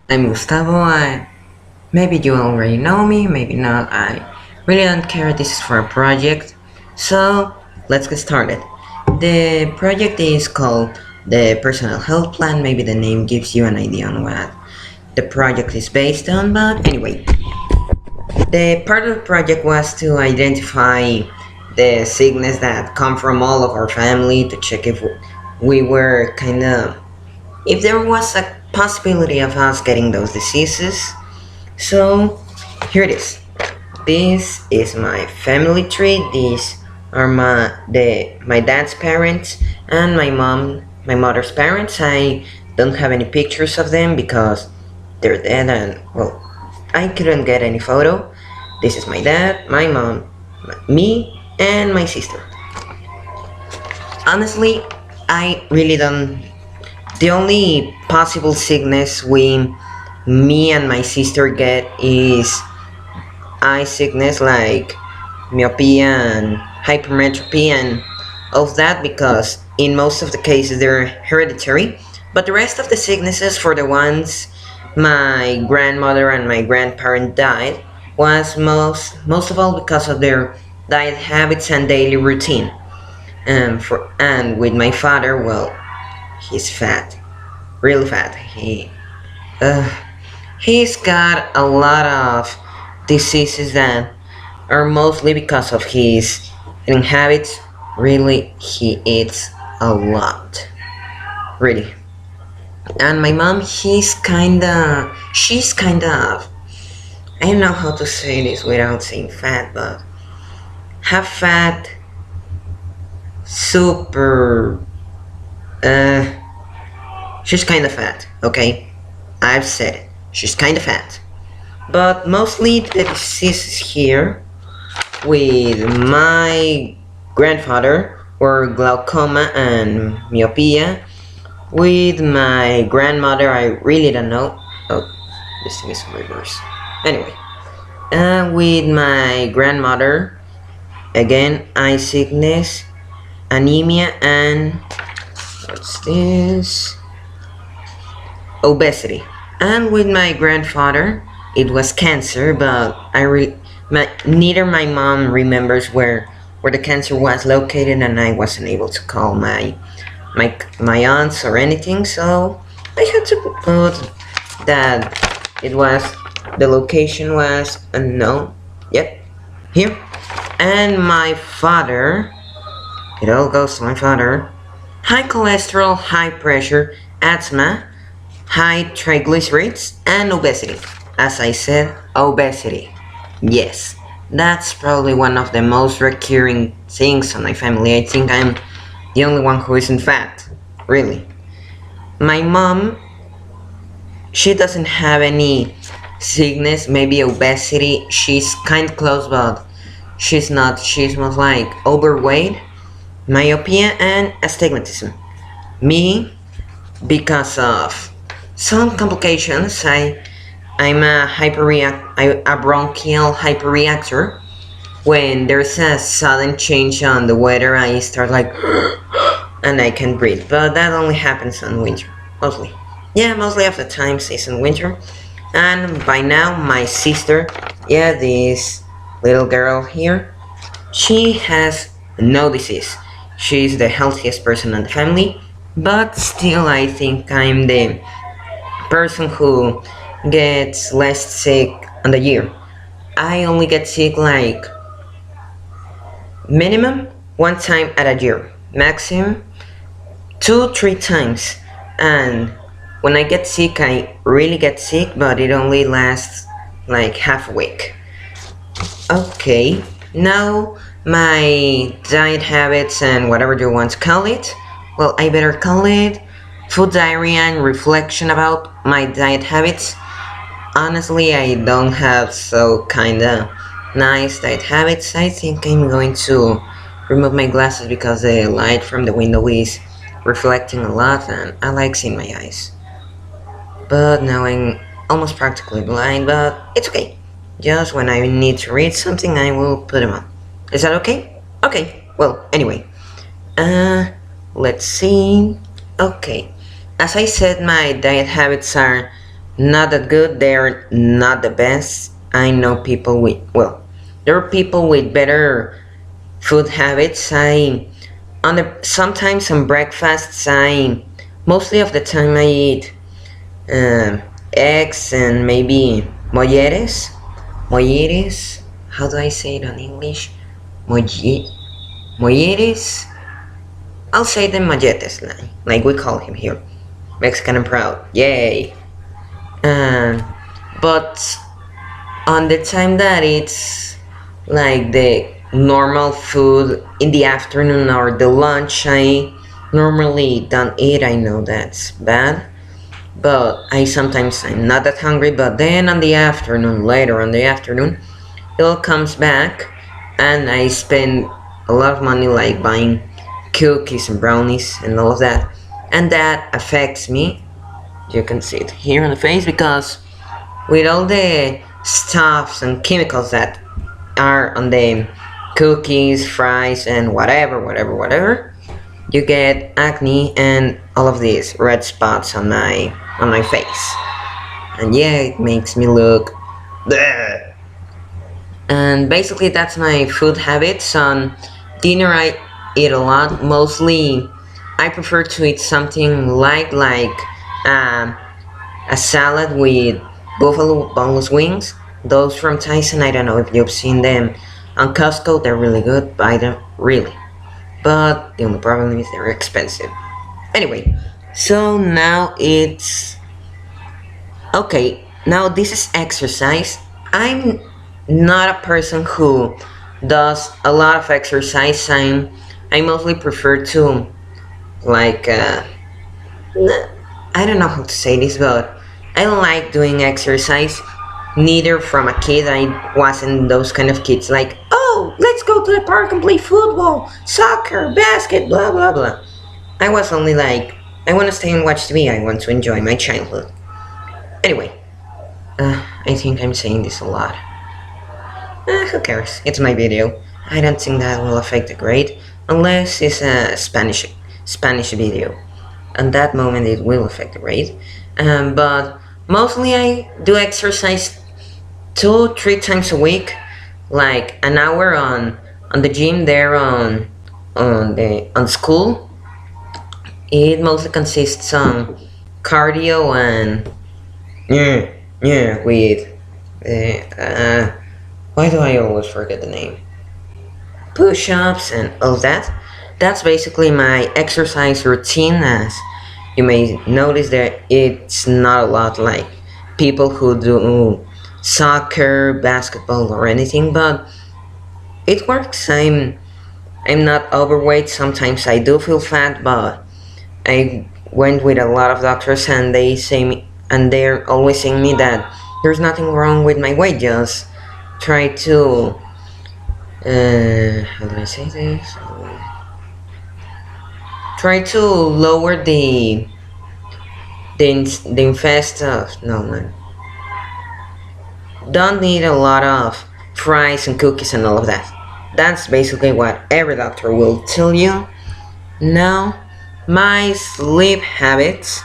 I'm Gustavo. Maybe you already know me, maybe not. I really don't care. This is for a project. So let's get started. The project is called the Personal Health Plan. Maybe the name gives you an idea on what the project is based on, but anyway, the part of the project was to identify the sickness that come from all of our family to check if we were kind of if there was a possibility of us getting those diseases. So here it is. This is my family tree. These are my dad's parents and my mother's parents. I don't have any pictures of them because they're dead and well, I couldn't get any photo. This is my dad, my mom, me, and my sister. Honestly, I really don't. The only possible sickness me and my sister get is eye sickness like myopia and hypermetropy and of that because in most of the cases they're hereditary. But the rest of the sicknesses for the ones my grandmother and my grandparent died was most of all because of their diet habits and daily routine. And with my father, well, he's fat, really fat. Uh, he's got a lot of diseases that are mostly because of his eating habits. Really, he eats a lot. Really. And my mom, she's kinda, I don't know how to say this without saying fat, but half fat, super, uh, she's kinda fat, okay? I've said it. She's kinda fat. But mostly the diseases here with my grandfather were glaucoma and myopia. With my grandmother, I really don't know. Oh, this thing is in reverse. Anyway, with my grandmother, again, eye sickness, anemia, and what's this? Obesity. And with my grandfather, it was cancer, but neither my mom remembers where the cancer was located, and I wasn't able to call my aunts or anything, so I had to put that it was the location was unknown. Yep, here. And my father, it all goes to my father. High cholesterol, high pressure, asthma, high triglycerides, and obesity. As I said, obesity. Yes, that's probably one of the most recurring things on my family. I think I'm the only one who isn't fat, really. My mom, she doesn't have any sickness, maybe obesity. She's kind of close, but she's not. She's most like overweight, myopia, and astigmatism. Me, because of some complications, I'm a bronchial hyperreactor. When there's a sudden change on the weather, I start like, and I can breathe. But that only happens in winter, mostly. Yeah, mostly of the times it's in winter. And by now, my sister, yeah, this little girl here, she has no disease. She's the healthiest person in the family, but still, I think I'm the person who gets less sick on the year. I only get sick like minimum one time at a year, maximum two, three times. And when I get sick, I really get sick, but it only lasts like half a week. Okay, now my diet habits and whatever you want to call it. Well, I better call it food diary and reflection about my diet habits. Honestly, I don't have so kinda nice diet habits. I think I'm going to remove my glasses because the light from the window is reflecting a lot and I like seeing my eyes. But now I'm almost practically blind, but it's okay. Just when I need to read something, I will put them on. Is that okay? Okay, well, anyway. Uh, let's see. Okay. As I said, my diet habits are not that good. They're not the best. I know people with, well, there are people with better food habits. Sometimes on breakfasts, mostly of the time I eat um, eggs and maybe molletes. Molletes. How do I say it in English? Molle- Molletes. I'll say them molletes, like we call him here. Mexican and proud. Yay. Um, but on the time that it's like the normal food in the afternoon or the lunch, I normally don't eat. I know that's bad, but I'm not that hungry. But then on the afternoon, later on the afternoon, it all comes back, and I spend a lot of money like buying cookies and brownies and all of that, and that affects me. You can see it here on the face because with all the stuffs and chemicals that are on the cookies, fries, and whatever, you get acne and all of these red spots on my face. And yeah, it makes me look bleh. And basically that's my food habits. On dinner I eat a lot. Mostly I prefer to eat something light like um, a salad with buffalo boneless wings. Those from Tyson, I don't know if you've seen them on Costco. They're really good. Buy them, really. But the only problem is they're expensive. Anyway, so now it's okay. Now this is exercise. I'm not a person who does a lot of exercise. I mostly prefer to like I don't know how to say this, but I don't like doing exercise. Neither from a kid. I wasn't those kind of kids like, oh, let's go to the park and play football, soccer, basket, blah blah blah. I was only like, I want to stay and watch TV. I want to enjoy my childhood. Anyway, I think I'm saying this a lot. Who cares? It's my video. I don't think that will affect the grade unless it's a Spanish video. At that moment, it will affect the grade. But mostly, I do exercise 2 3 times a week, like an hour on the gym there on school. It mostly consists on cardio and yeah, yeah, with why do I always forget the name? Push-ups and all that. That's basically my exercise routine. As you may notice, that it's not a lot like people who do soccer, basketball, or anything, but it works. I'm not overweight. Sometimes I do feel fat, but I went with a lot of doctors, and they're always saying me that there's nothing wrong with my weight. Just try to how do I say this? Try to lower the infest of no man. Don't need a lot of fries and cookies and all of that. That's basically what every doctor will tell you. Now, my sleep habits.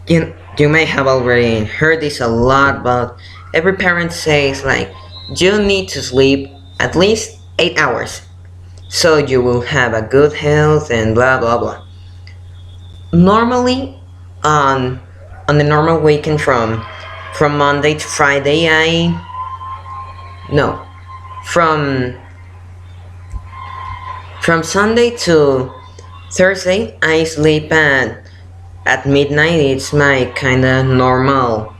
You may have already heard this a lot, but every parent says like you need to sleep at least 8 hours so you will have a good health and blah blah blah. Normally, on the normal weekend from Monday to Friday, I no from from Sunday to Thursday I sleep at midnight. It's my kind of normal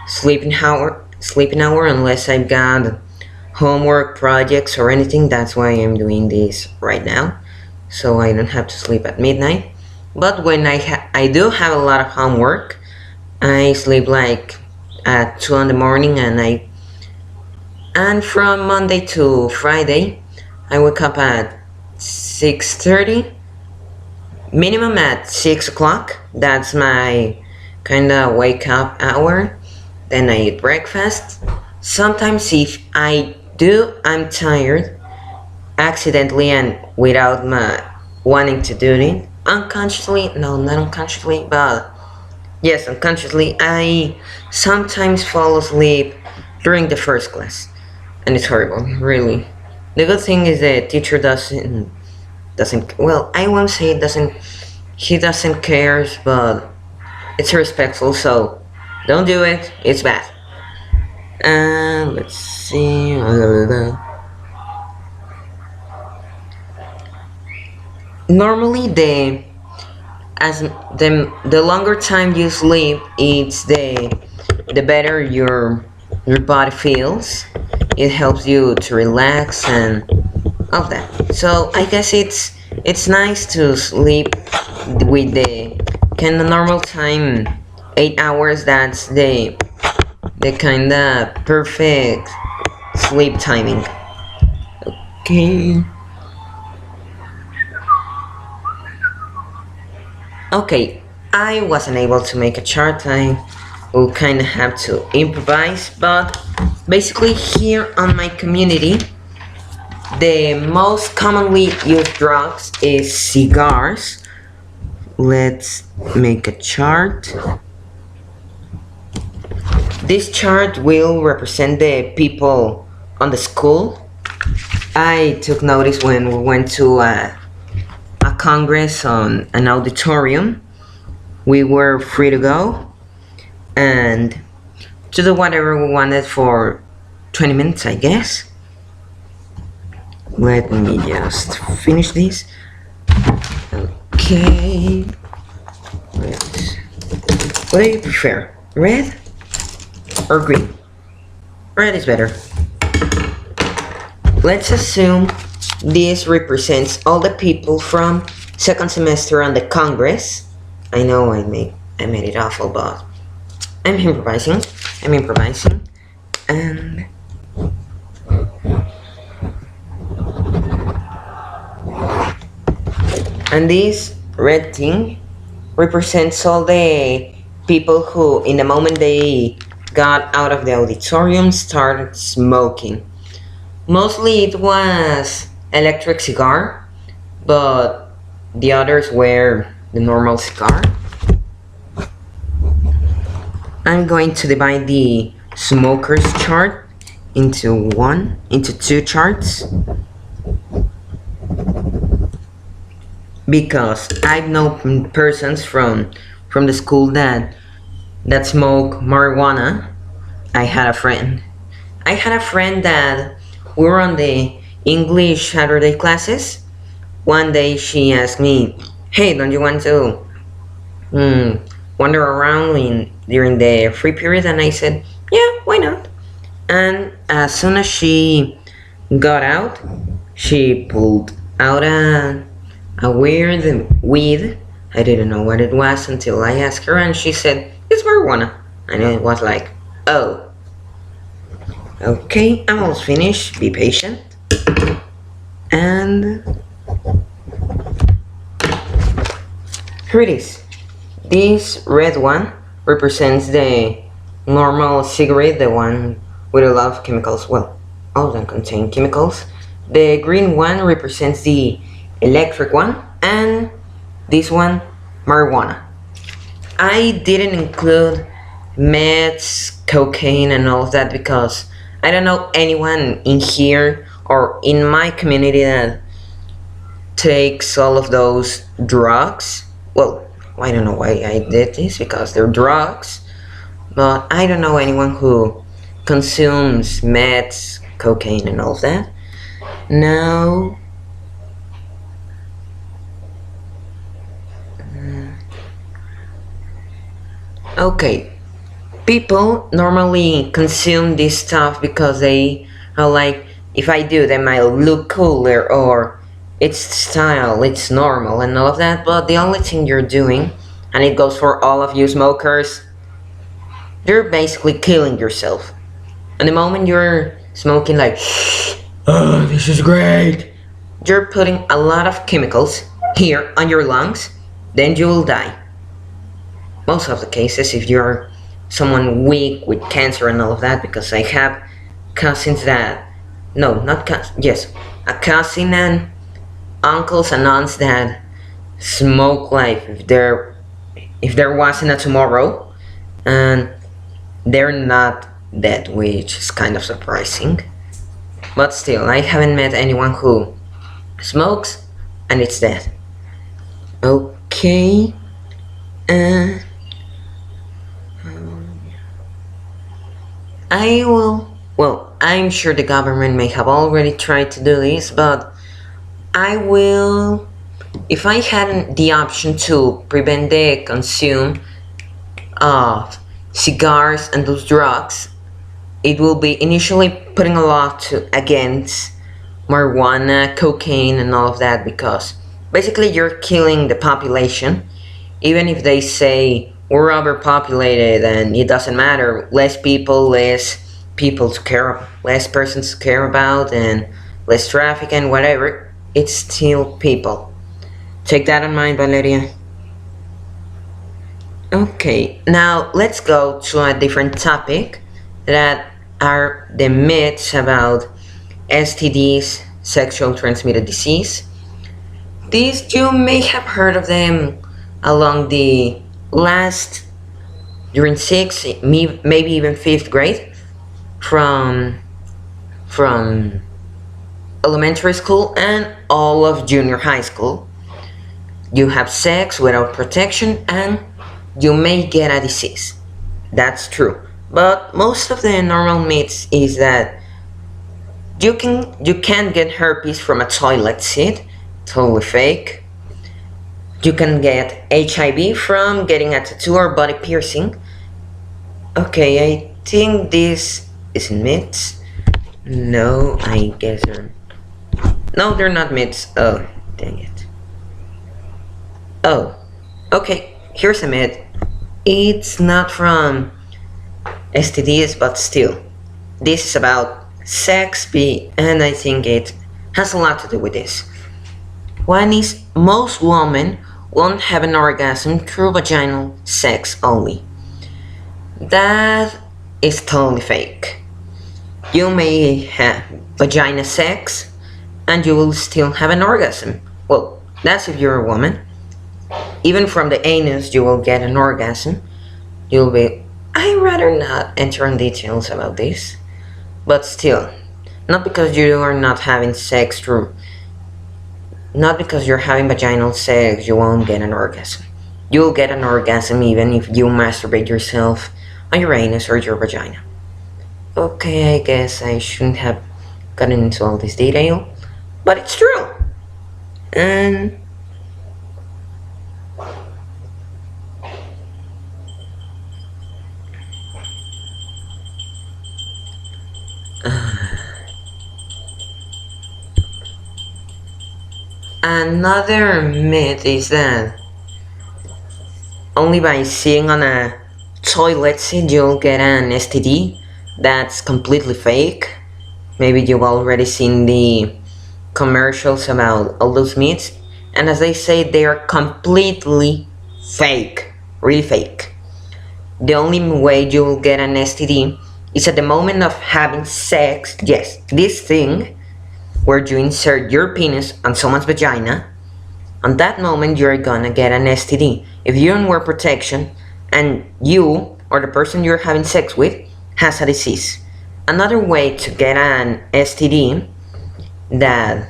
sleeping hour unless I've got homework projects or anything. That's why I'm doing this right now, so I don't have to sleep at midnight. But when I do have a lot of homework, I sleep like at 2 in the morning, and from Monday to Friday I wake up at 6:30, minimum at 6 o'clock. That's my kind of wake up hour. Then I eat breakfast. Sometimes if I'm tired accidentally and without my wanting to do it unconsciously. No, not unconsciously, but Yes, unconsciously, I sometimes fall asleep during the first class, and it's horrible, really. The good thing is the teacher doesn't. Well, I won't say it doesn't. He doesn't cares, but it's respectful, so don't do it. It's bad. And let's see. Normally, the longer time you sleep, it's the better your body feels. It helps you to relax and all of that. So I guess it's nice to sleep with the kind of normal time, 8 hours. That's the kind of perfect sleep timing. Okay. Okay, I wasn't able to make a chart. I will kind of have to improvise, but basically, here on my community, the most commonly used drugs is cigars. Let's make a chart. This chart will represent the people on the school. I took notice when we went to a congress on an auditorium. We were free to go and to do whatever we wanted for 20 minutes, I guess. Let me just finish this. Okay. What do you prefer? Red or green? Red is better. Let's assume this represents all the people from second semester on the Congress. I know I made it awful, but I'm improvising. I'm improvising. And this red thing represents all the people who, in the moment they got out of the auditorium, started smoking. Mostly it was electric cigar, but the others were the normal cigar. I'm going to divide the smokers chart into two charts, because I know persons from the school that smoke marijuana. I had a friend. I had a friend that we were on the English Saturday classes. One day she asked me, "Hey, don't you want to wander around during the free period?" And I said, "Yeah, why not?" And as soon as she got out, she pulled out a weird weed. I didn't know what it was until I asked her, and she said, "It's marijuana." And it was like, oh, okay, I'm almost finished. Be patient. And here it is. This red one represents the normal cigarette, the one with a lot of chemicals. Well, all of them contain chemicals. The green one represents the electric one, and this one, marijuana. I didn't include meds, cocaine, and all of that because I don't know anyone in here or in my community that takes all of those drugs. Well, I don't know why I did this because they're drugs, but I don't know anyone who consumes meds, cocaine, and all of that. Now, okay, people normally consume this stuff because they are like, if I do, then I'll look cooler, or it's style, it's normal, and all of that. But the only thing you're doing, and it goes for all of you smokers, you're basically killing yourself. And the moment you're smoking, like, oh, this is great, you're putting a lot of chemicals here on your lungs, then you will die. Most of the cases, if you're someone weak with cancer and all of that, because I have cousins that, no, not cousins, yes, a cousin and uncles and aunts that smoke like if there wasn't a tomorrow, and they're not dead, which is kind of surprising. But still, I haven't met anyone who smokes and it's dead. Okay. Uh, I will. Well, I'm sure the government may have already tried to do this, but I will. If I had the option to prevent the consume of cigars and those drugs, it will be initially putting a law against marijuana, cocaine, and all of that because basically you're killing the population. Even if they say we're overpopulated and it doesn't matter, less people to care, less persons to care about, and less traffic and whatever, it's still people. Take that in mind, Valeria. Okay, now let's go to a different topic that are the myths about STDs, sexual transmitted disease. These you may have heard of them along the last during sixth, maybe even fifth grade, from from elementary school and all of junior high school. You have sex without protection and you may get a disease. That's true. But most of the normal myths is that you can't get herpes from a toilet seat, totally fake. You can get HIV from getting a tattoo or body piercing. Okay, I think this is myths. No, I guess no, they're not myths. Oh, dang it. Oh, okay. Here's a myth. It's not from STDs, but still, this is about sex, and I think it has a lot to do with this. One is most women won't have an orgasm through vaginal sex only. That is totally fake. You may have vagina sex and you will still have an orgasm. Well, that's if you're a woman. Even from the anus, you will get an orgasm. You'll be. I'd rather not enter in details about this. But still, not because you are not having sex through. Not because you're having vaginal sex, you won't get an orgasm. You'll get an orgasm even if you masturbate yourself on your anus or your vagina. Okay, I guess I shouldn't have gotten into all this detail, but it's true. And another myth is that only by sitting on a toilet seat you'll get an STD. That's completely fake. Maybe you've already seen the commercials about all those myths, and as they say, they are completely fake. Really fake. The only way you'll get an STD is at the moment of having sex. Yes, this thing where you insert your penis on someone's vagina. On that moment, you're gonna get an STD. If you don't wear protection and you or the person you're having sex with has a disease. Another way to get an STD that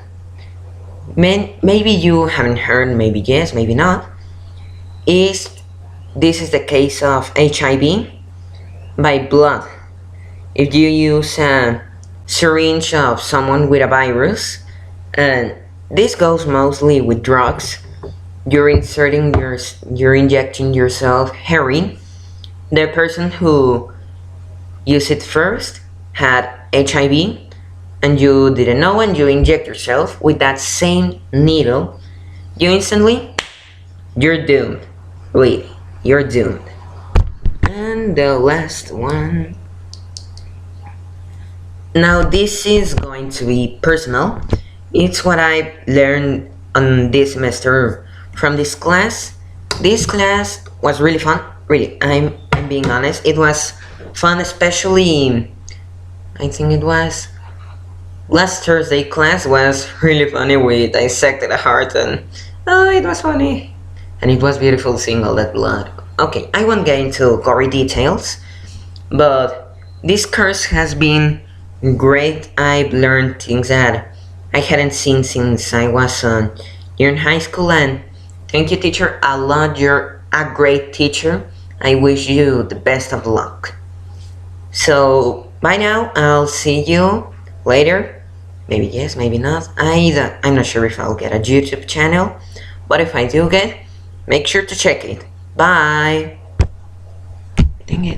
maybe you haven't heard, maybe yes, maybe not, is this is the case of HIV by blood. If you use a syringe of someone with a virus, and this goes mostly with drugs, you're injecting yourself heroin. The person who used it first had HIV and you didn't know, and you inject yourself with that same needle, you're doomed. Really, you're doomed. And the last one. Now this is going to be personal. It's what I learned on this semester from this class. This class was really fun. Really, I'm being honest. It was fun, especially I think it was last Thursday class was really funny. We dissected a heart and it was funny. And it was beautiful seeing all that blood. Okay, I won't get into gory details, but this course has been great. I've learned things that I hadn't seen since I was you're in high school, and thank you, teacher, a lot. You're a great teacher. I wish you the best of luck. So, bye now. I'll see you later. Maybe yes, maybe not. I'm not sure if I'll get a YouTube channel, but if I do get, make sure to check it. Bye. Dang it.